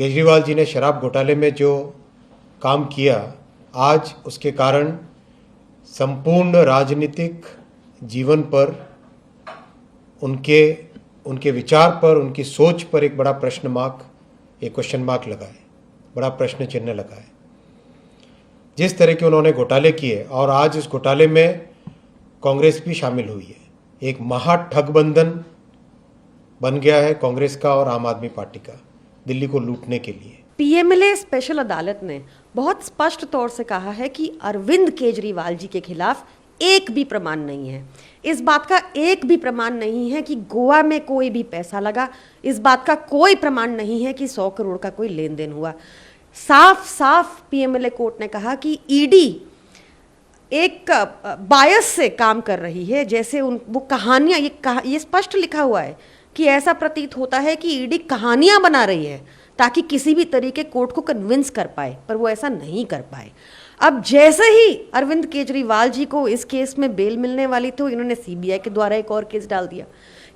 केजरीवाल जी ने शराब घोटाले में जो काम किया, आज उसके कारण संपूर्ण राजनीतिक जीवन पर, उनके विचार पर, उनकी सोच पर एक बड़ा प्रश्न मार्क, एक क्वेश्चन मार्क लगा है, बड़ा प्रश्न चिन्ह लगा है। जिस तरह के उन्होंने घोटाले किए और आज इस घोटाले में कांग्रेस भी शामिल हुई है, एक महाठगबंधन बन गया है कांग्रेस का और आम आदमी पार्टी का, दिल्ली को लूटने के लिए। पीएमएलए स्पेशल अदालत ने बहुत स्पष्ट तौर से कहा है कि अरविंद केजरीवाल जी के खिलाफ एक भी प्रमाण नहीं है। इस बात का एक भी प्रमाण नहीं है कि गोवा में कोई भी पैसा लगा। इस बात का कोई प्रमाण नहीं है कि 100 करोड़ का कोई लेन देन हुआ। साफ साफ पीएमएलए कोर्ट ने कहा कि ईडी एक बायस से काम कर रही है, जैसे वो कहानियां, ये स्पष्ट लिखा हुआ है कि ऐसा प्रतीत होता है कि ईडी कहानियां बना रही है ताकि किसी भी तरीके कोर्ट को कन्विंस कर पाए, पर वो ऐसा नहीं कर पाए। अब जैसे ही अरविंद केजरीवाल जी को इस केस में बेल मिलने वाली थी, इन्होंने सीबीआई के द्वारा एक और केस डाल दिया।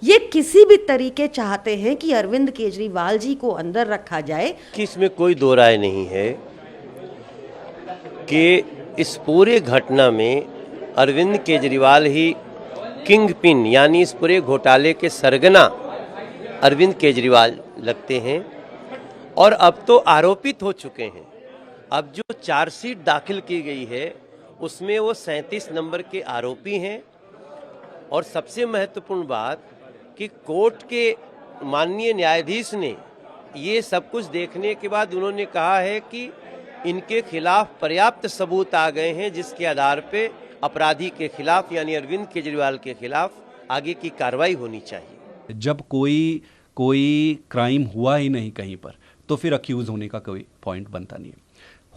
ये किसी भी तरीके चाहते हैं कि अरविंद केजरीवाल जी को अंदर रखा जाए। कि इसमें कोई दो राय नहीं है कि इस पूरे घटना में अरविंद केजरीवाल ही किंग पिन, यानी इस पूरे घोटाले के सरगना अरविंद केजरीवाल लगते हैं और अब तो आरोपित हो चुके हैं। अब जो चार्जशीट दाखिल की गई है उसमें वो 37 नंबर के आरोपी हैं। और सबसे महत्वपूर्ण बात कि कोर्ट के माननीय न्यायाधीश ने ये सब कुछ देखने के बाद उन्होंने कहा है कि इनके खिलाफ पर्याप्त सबूत आ गए हैं, जिसके आधार पे अपराधी के खिलाफ यानी अरविंद केजरीवाल के खिलाफ आगे की कार्रवाई होनी चाहिए। जब कोई क्राइम हुआ ही नहीं कहीं पर, तो फिर अक्यूज होने का कोई पॉइंट बनता नहीं है।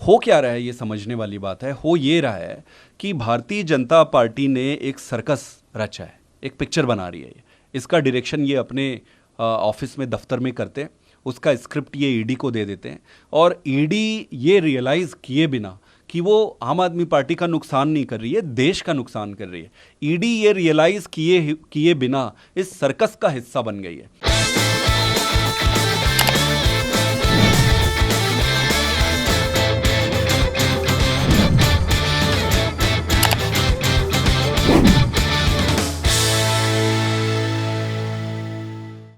हो क्या रहा है ये समझने वाली बात है। हो ये रहा है कि भारतीय जनता पार्टी ने एक सर्कस रचा है, एक पिक्चर बना रही है। इसका डायरेक्शन ये अपने ऑफिस में, दफ्तर में करते हैं, उसका स्क्रिप्ट ये ईडी को दे देते हैं और ईडी ये रियलाइज़ किए बिना कि वो आम आदमी पार्टी का नुकसान नहीं कर रही है, देश का नुकसान कर रही है, ईडी ये रियलाइज़ किए बिना इस सर्कस का हिस्सा बन गई है।